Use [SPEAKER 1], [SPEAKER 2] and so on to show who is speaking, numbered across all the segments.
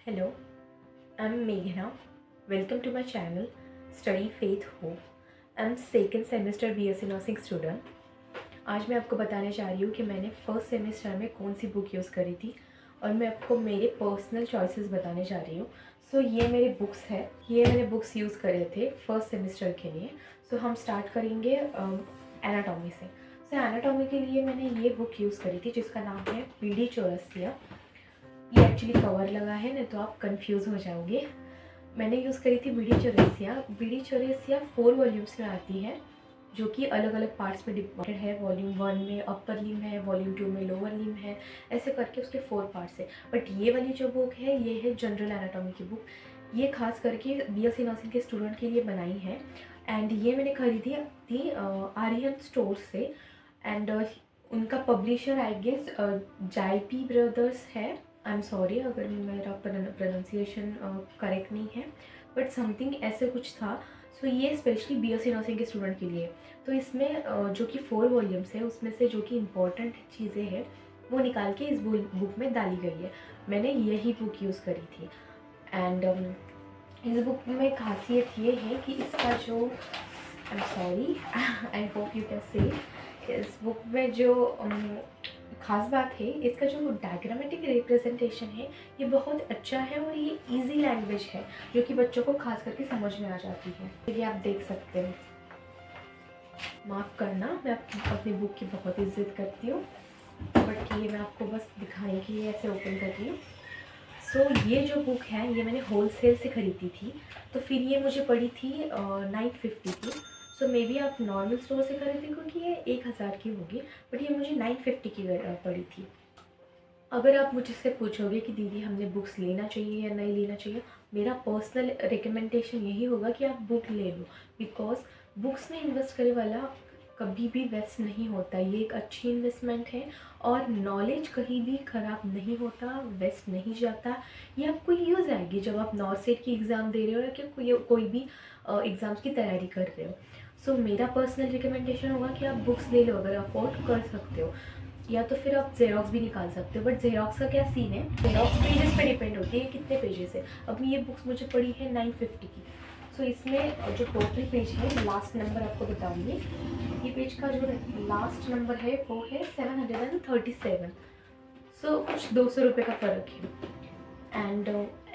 [SPEAKER 1] Hello, I'm Meghna. Welcome to my channel Study Faith Hope. I'm second semester BSc Nursing student. आज मैं आपको बताने जा रही हूँ कि मैंने फर्स्ट सेमेस्टर में कौन सी बुक यूज़ करी थी और मैं आपको मेरे पर्सनल चॉइसेस बताने जा रही हूँ। सो ये मेरे बुक्स है, ये मैंने बुक्स यूज़ करे थे फर्स्ट सेमेस्टर के लिए। सो हम स्टार्ट करेंगे एनाटॉमी से। सो एनाटॉमी के लिए मैंने ये बुक यूज़ करी थी जिसका नाम है पीडी चौरसिया। ये एक्चुअली कवर लगा है, नहीं तो आप कंफ्यूज हो जाओगे। मैंने यूज़ करी थी बीडी चौरसिया 4 वॉल्यूम्स में आती है, जो कि अलग अलग पार्ट्स में डिवाइडेड है। वॉल्यूम 1 में अपर लिम है, वॉल्यूम 2 में लोअर लिम है, ऐसे करके उसके 4 पार्ट्स है। बट ये वाली जो बुक है ये है जनरल एनाटॉमी की बुक। ये खास करके बीएससी नर्सिंग के स्टूडेंट के लिए बनाई है। एंड ये मैंने खरीदी थी आर्यन स्टोर से। एंड उनका पब्लिशर आई गेस जाइपी ब्रदर्स है। आई एम सॉरी अगर मेरा प्रोनाउंसिएशन करेक्ट नहीं है, बट समथिंग ऐसे कुछ था। सो ये स्पेशली बीएससी नर्सिंग के स्टूडेंट के लिए। तो इसमें जो कि 4 वॉल्यूम्स है, उसमें से जो कि इम्पॉर्टेंट चीज़ें हैं वो निकाल के इस बुक में डाली गई है। मैंने यही बुक यूज़ करी थी। एंड इस बुक में खासियत ये है कि इसका जो I am sorry I hope you can say, इस बुक में जो ख़ास बात है, इसका जो डायग्रामेटिक रिप्रेजेंटेशन है ये बहुत अच्छा है और ये इजी लैंग्वेज है जो कि बच्चों को खास करके समझ में आ जाती है। ये आप देख सकते हो। माफ़ करना, मैं अपनी बुक की बहुत इज्जत करती हूँ, बट ये मैं आपको बस दिखाने के लिए ऐसे ओपन कर रही हूँ। सो ये जो बुक है ये मैंने होल सेल से ख़रीदी थी, तो फिर ये मुझे पड़ी थी 950 की। सो मे बी आप नॉर्मल स्टोर से खरीदें क्योंकि ये 1000 की होगी, बट ये मुझे 950 की पड़ी थी। अगर आप मुझसे पूछोगे कि दीदी हमने बुक्स लेना चाहिए या नहीं लेना चाहिए, मेरा पर्सनल रिकमेंडेशन यही होगा कि आप बुक ले लो। बिकॉज बुक्स में इन्वेस्ट करे वाला कभी भी वेस्ट नहीं होता। ये एक अच्छी इन्वेस्टमेंट है और नॉलेज कहीं भी ख़राब नहीं होता, वेस्ट नहीं जाता। ये आपको यूज़ आएगी जब आप नॉर्सेट की एग्ज़ाम दे रहे हो या कि कोई भी एग्ज़ाम्स की तैयारी कर रहे हो। सो मेरा पर्सनल रिकमेंडेशन होगा कि आप बुक्स ले लो अगर अफोर्ड कर सकते हो, या तो फिर आप जेरोक्स भी निकाल सकते हो। बट जेरोक्स का क्या सीन है, जेरोक्स पेजेस पे डिपेंड होती है कितने पेजेस है। अब ये बुक्स मुझे पड़ी है 950 की। सो इसमें जो टोटल पेज है, लास्ट नंबर आपको बताऊंगी। ये पेज का जो लास्ट नंबर है वो है 737। सो कुछ 200 रुपये का फ़र्क है। एंड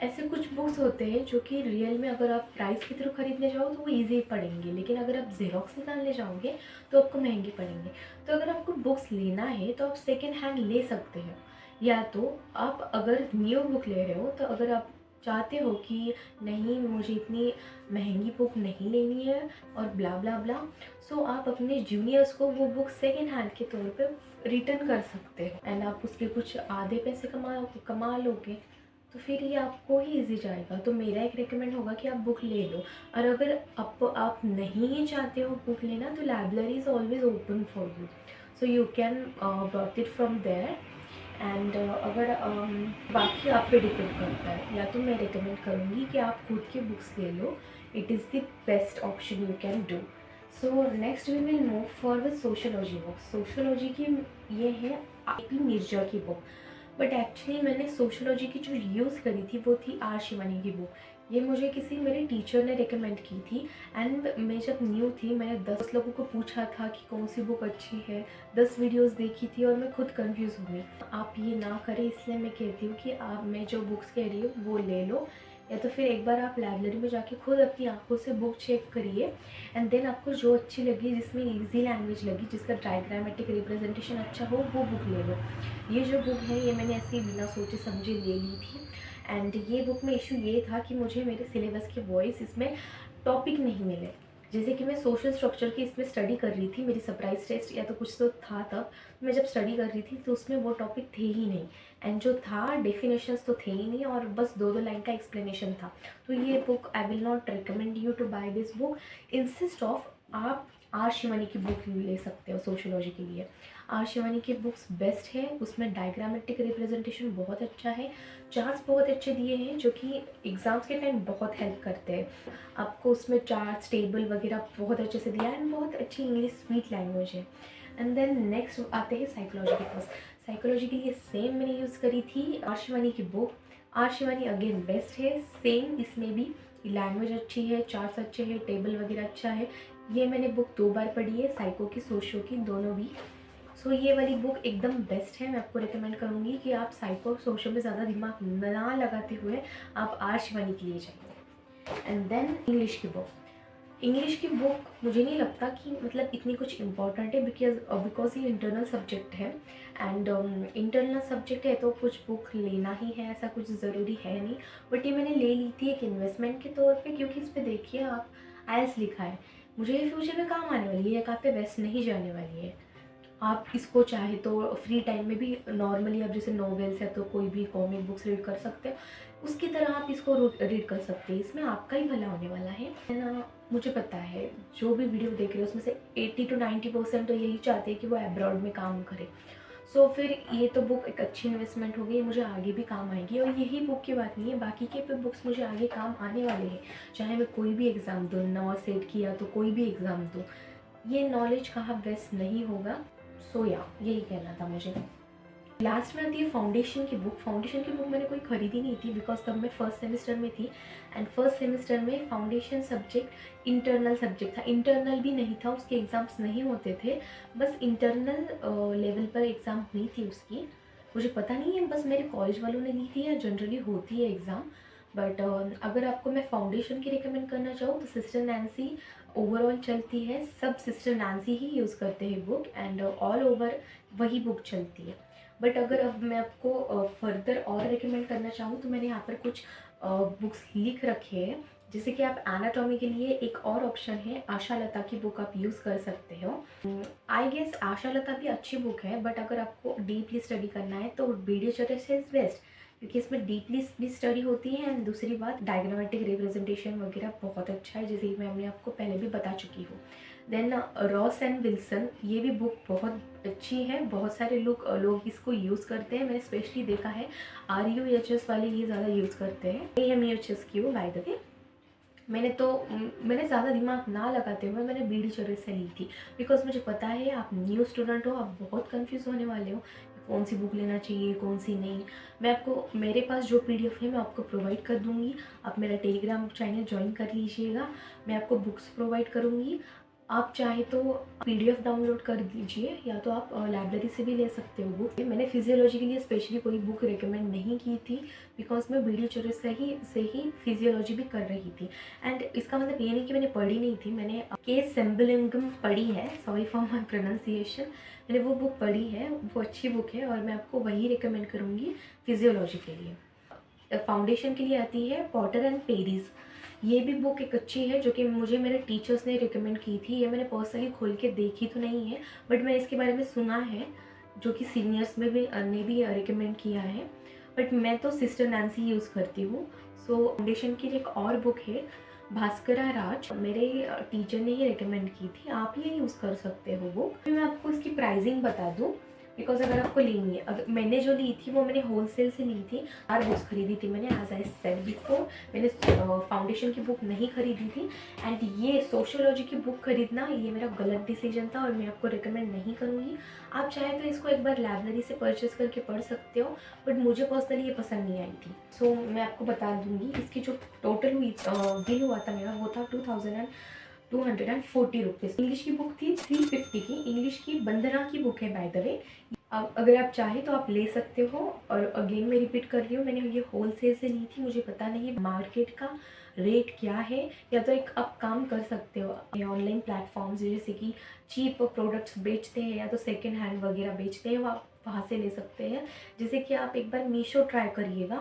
[SPEAKER 1] ऐसे कुछ बुक्स होते हैं जो कि रियल में अगर आप प्राइस के थ्रू खरीदने जाओ तो वो ईजी पड़ेंगे, लेकिन अगर आप जेरोक्स निकालने जाओगे तो आपको महंगे पड़ेंगे। तो अगर आपको बुक्स लेना है तो आप सेकेंड हैंड ले सकते हैं, या तो आप अगर न्यू बुक ले रहे हो तो अगर आप चाहते हो कि नहीं मुझे इतनी महंगी बुक नहीं लेनी है और ब्ला ब्ला ब्ला, सो आप अपने जूनियर्स को वो बुक सेकेंड हैंड के तौर पे रिटर्न कर सकते हो एंड आप उसके कुछ आधे पैसे कमा लोगे, तो फिर ये आपको ही ईजी जाएगा। तो मेरा एक रेकमेंड होगा कि आप बुक ले लो। और अगर आप नहीं ही चाहते हो बुक लेना तो library is always open for you, so you can got it from there. And अगर बाकी आप पे डिपेंड करता है, या तो मैं रिकमेंड करूँगी कि आप खुद की बुक्स ले लो। It is the best option you can do. So next we will move for the sociology book. Sociology की ये है आईपी मिर्जा की बुक, बट एक्चुअली मैंने सोशोलॉजी की जो यूज़ करी थी वो थी आर शिवानी की बुक। ये मुझे किसी मेरे टीचर ने रिकमेंड की थी। एंड मैं जब न्यू थी मैंने 10 लोगों को पूछा था कि कौन सी बुक अच्छी है, 10 वीडियोस देखी थी और मैं खुद कंफ्यूज हो गई। आप ये ना करें, इसलिए मैं कहती हूँ कि आप मैं जो बुक्स कह रही हूँ वो ले लो, या तो फिर एक बार आप लाइब्रेरी में जाके खुद अपनी आंखों से बुक चेक करिए। एंड देन आपको जो अच्छी लगी, जिसमें इजी लैंग्वेज लगी, जिसका डायग्रामेटिक रिप्रेजेंटेशन अच्छा हो, वो बुक ले लो। ये जो बुक है ये मैंने ऐसे ही बिना सोचे समझे ले ली थी। एंड ये बुक में इशू ये था कि मुझे मेरे सिलेबस के वॉइस इसमें टॉपिक नहीं मिले। जैसे कि मैं सोशल स्ट्रक्चर की इसमें स्टडी कर रही थी, मेरी सरप्राइज टेस्ट या तो कुछ तो था, तब मैं जब स्टडी कर रही थी तो उसमें वो टॉपिक थे ही नहीं। एंड जो था डेफिनेशंस तो थे ही नहीं और बस 2-2 लाइन का एक्सप्लेनेशन था। तो ये book I will not recommend you to buy this book. Insist of आप आर शिवानी की बुक ले सकते हो सोशोलॉजी के लिए। आर शिवानी की बुक्स बेस्ट है, उसमें डायग्रामेटिक रिप्रेजेंटेशन बहुत अच्छा है, चार्ट्स बहुत अच्छे दिए हैं जो कि एग्ज़ाम्स के टाइम बहुत हेल्प करते हैं आपको। उसमें चार्ट्स टेबल वगैरह बहुत अच्छे से दिया है एंड बहुत अच्छी इंग्लिश स्वीट लैंग्वेज है। एंड देन नेक्स्ट आते हैं साइकोलॉजी के पास। साइकोलॉजी के लिए सेम मैंने यूज़ करी थी आर शिवानी की book, R Shivani again best है, सेम इसमें भी लैंग्वेज अच्छी है, चार्ट्स अच्छे हैं, टेबल वगैरह अच्छा है। ये मैंने बुक 2 बार पढ़ी है, साइको की, सोशो की, दोनों भी। सो ये वाली बुक एकदम बेस्ट है। मैं आपको रिकमेंड करूँगी कि आप साइको और सोशो में ज़्यादा दिमाग ना लगाते हुए आप आर शिवानी के लिए जाइए। एंड देन इंग्लिश की बुक मुझे नहीं लगता कि मतलब इतनी कुछ इम्पोर्टेंट है, बिकॉज ये इंटरनल सब्जेक्ट है। एंड इंटरनल सब्जेक्ट है तो कुछ बुक लेना ही है, ऐसा कुछ ज़रूरी है नहीं। बट ये मैंने ले ली थी एक इन्वेस्टमेंट के तौर पे, क्योंकि इस पर देखिए आप आयल्स लिखा है, मुझे ये फ्यूचर में काम आने वाली है, ये कहाँ पे वेस्ट नहीं जाने वाली है। आप इसको चाहे तो फ्री टाइम में भी नॉर्मली आप जैसे नॉवेल्स है तो कोई भी कॉमिक बुक्स रीड कर सकते हो, उसकी तरह आप इसको रीड कर सकते हैं। इसमें आपका ही भला होने वाला है ना। मुझे पता है जो भी वीडियो देख रहे हो उसमें से 80 to 90% तो यही चाहते हैं कि वो अब्रॉड में काम करे। सो फिर ये तो बुक एक अच्छी इन्वेस्टमेंट होगी, ये मुझे आगे भी काम आएगी। और यही बुक की बात नहीं है, बाकी के पे बुक्स मुझे आगे काम आने वाले हैं, चाहे मैं कोई भी एग्ज़ाम दूँ, नवा सेट किया तो कोई भी एग्ज़ाम दूँ, ये नॉलेज कहाँ वेस्ट नहीं होगा। सो या यही कहना था मुझे। लास्ट में आती है फाउंडेशन की बुक। फाउंडेशन की बुक मैंने कोई ख़रीदी नहीं थी, बिकॉज तब मैं फर्स्ट सेमेस्टर में थी। एंड फर्स्ट सेमेस्टर में फाउंडेशन सब्जेक्ट इंटरनल सब्जेक्ट था, इंटरनल भी नहीं था, उसके एग्ज़ाम्स नहीं होते थे, बस इंटरनल लेवल पर एग्ज़ाम हुई थी उसकी। मुझे पता नहीं है बस मेरे कॉलेज वालों ने ली थी या जनरली होती है एग्ज़ाम। बट अगर आपको मैं फाउंडेशन की रिकमेंड करना चाहूँ तो सिस्टर नैन्सी ओवरऑल चलती है, सब सिस्टर नैन्सी ही यूज़ करते हैं बुक, एंड ऑल ओवर वही बुक चलती है। बट अगर अब मैं आपको फर्दर और रिकमेंड करना चाहूँ तो मैंने यहाँ पर कुछ बुक्स लिख रखे हैं, जैसे कि आप एनाटॉमी के लिए एक और ऑप्शन है, आशा लता की बुक आप यूज़ कर सकते हो। आई गेस आशा लता भी अच्छी बुक है, बट अगर आपको डीपली स्टडी करना है तो बीडी चटर्स इज़ बेस्ट, क्योंकि इसमें डीपली भी स्टडी होती है। एंड दूसरी बात, डायग्रामेटिक रिप्रेजेंटेशन वगैरह बहुत अच्छा है, जैसे कि मैं आपको पहले भी बता चुकी हूँ। देन रॉस एंड विल्सन, ये भी बुक बहुत अच्छी है, बहुत सारे लोग इसको यूज़ करते हैं। मैंने स्पेशली देखा है RUHS वाले ये ज़्यादा यूज़ करते हैं, AMUHS की वो बाय द वे। मैंने ज़्यादा दिमाग ना लगाते हुए मैंने बीडी चॉइस से ली थी, बिकॉज मुझे पता है आप न्यू स्टूडेंट हो, आप बहुत कंफ्यूज होने वाले हो कौन सी बुक लेना चाहिए कौन सी नहीं। मैं आपको मेरे पास जो PDF है मैं आपको प्रोवाइड कर दूँगी, आप मेरा टेलीग्राम चैनल ज्वाइन कर लीजिएगा, मैं आपको बुक्स प्रोवाइड करूँगी। आप चाहे तो PDF डाउनलोड कर दीजिए, या तो आप लाइब्रेरी से भी ले सकते हो बुक। मैंने फिजियोलॉजी के लिए स्पेशली कोई बुक रिकमेंड नहीं की थी, बिकॉज मैं वीडियो चॉइस से ही फिजियोलॉजी भी कर रही थी। एंड इसका मतलब ये नहीं कि मैंने पढ़ी नहीं थी, मैंने के सेम्बलिंगम पढ़ी है, सॉरी फॉर माई प्रोनाउंसिएशन, मैंने वो बुक पढ़ी है, वो अच्छी बुक है और मैं आपको वही रिकमेंड करूँगी फिजियोलॉजी के लिए। फाउंडेशन के लिए आती है पॉटर एंड पेरीज, ये भी बुक एक अच्छी है जो कि मुझे मेरे टीचर्स ने रिकमेंड की थी। ये मैंने पर्सनली खोल के देखी तो नहीं है, बट मैं इसके बारे में सुना है, जो कि सीनियर्स में भी ने भी रिकमेंड किया है। बट मैं तो सिस्टर नैन्सी यूज़ करती हूँ। सो फाउंडेशन की एक और बुक है भास्करा राज, मेरे टीचर ने ही रिकमेंड की थी, आप ये यूज़ कर सकते हो बुक। मैं आपको इसकी प्राइसिंग बता दूँ, बिकॉज अगर आपको लेनी है, अगर मैंने जो ली थी वो मैंने होलसेल से ली थी, 4 बुक्स खरीदी थी मैंने, एज आई सेड बिफोर। मैंने फाउंडेशन की बुक नहीं खरीदी थी, एंड ये सोशियोलॉजी की बुक खरीदना ये मेरा गलत डिसीजन था और मैं आपको रिकमेंड नहीं करूँगी। आप चाहे तो इसको एक बार लाइब्रेरी से परचेस करके पढ़ सकते हो, बट मुझे पर्सनली ये पसंद नहीं आई थी। सो मैं आपको बता दूँगी इसकी जो टोटल बिल हुआ था मेरा, वो था 2240 रुपीज़। इंग्लिश की बुक थी 350 की, इंग्लिश की बंदना की बुक है बाय द वे। अगर आप चाहें तो आप ले सकते हो। और अगेन मैं रिपीट कर रही हूँ, मैंने ये होलसेल से ली थी, मुझे पता नहीं मार्केट का रेट क्या है, या तो एक आप काम कर सकते हो, ऑनलाइन प्लेटफॉर्म्स जैसे कि चीप प्रोडक्ट्स बेचते हैं या तो सेकेंड हैंड वगैरह बेचते हैं, वहाँ से ले सकते हैं। जैसे कि आप एक बार मीशो ट्राई करिएगा,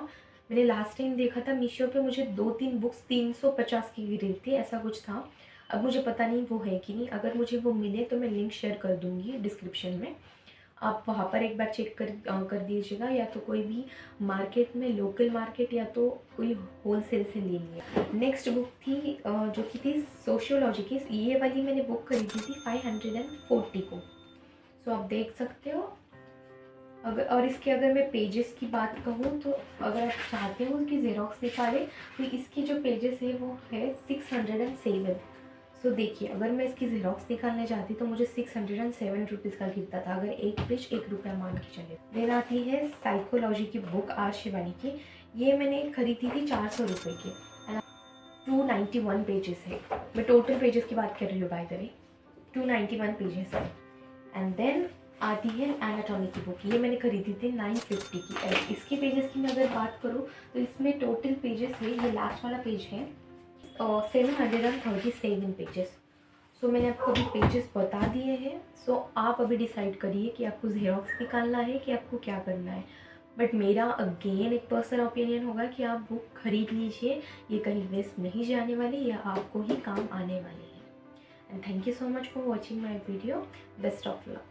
[SPEAKER 1] मैंने लास्ट टाइम देखा था मीशो पे, मुझे 2-3 बुक्स 350 की गिरी थी, ऐसा कुछ था। अब मुझे पता नहीं वो है कि नहीं, अगर मुझे वो मिले तो मैं लिंक शेयर कर दूँगी डिस्क्रिप्शन में, आप वहाँ पर एक बार चेक कर दीजिएगा, या तो कोई भी मार्केट में लोकल मार्केट या तो कोई होलसेल से ले लिया। नेक्स्ट बुक थी जो कि थी सोशियोलॉजी की, ये वाली मैंने बुक खरीदी थी 540 को। सो आप देख सकते हो। और इसके अगर मैं पेजेस की बात कहूँ तो अगर आप चाहते हो उसकी ज़ेरॉक्स निकालें तो इसकी जो पेजेस है वो है 607। सो देखिए, अगर मैं इसकी ज़ेरॉक्स निकालने जाती तो मुझे 607 रुपीज़ का गिरता था, अगर एक पेज 1 रुपया मान के चले। देन आती है साइकोलॉजी की बुक आर शिवानी की, ये मैंने खरीदी थी 400 रुपये की, एंड 291 पेजेस है। मैं टोटल पेजेस की बात कर रही हूँ बाय द वे, 291 पेजेस है। एंड देन आती है एनाटॉमी की बुक, ये मैंने खरीदी थी 950 की। और इसके पेजेस की मैं अगर बात करूँ तो इसमें टोटल पेजेस है, ये लास्ट वाला पेज है, 737 पेजेस। सो मैंने आपको अभी पेजेस बता दिए हैं। सो आप अभी डिसाइड करिए कि आपको ज़ेरॉक्स निकालना है कि आपको क्या करना है। बट मेरा अगेन एक पर्सनल ओपिनियन होगा कि आप बुक खरीद लीजिए, ये कहीं वेस्ट नहीं जाने वाली, ये आपको ही काम आने वाली है। And thank you so much for watching my video. Best of luck.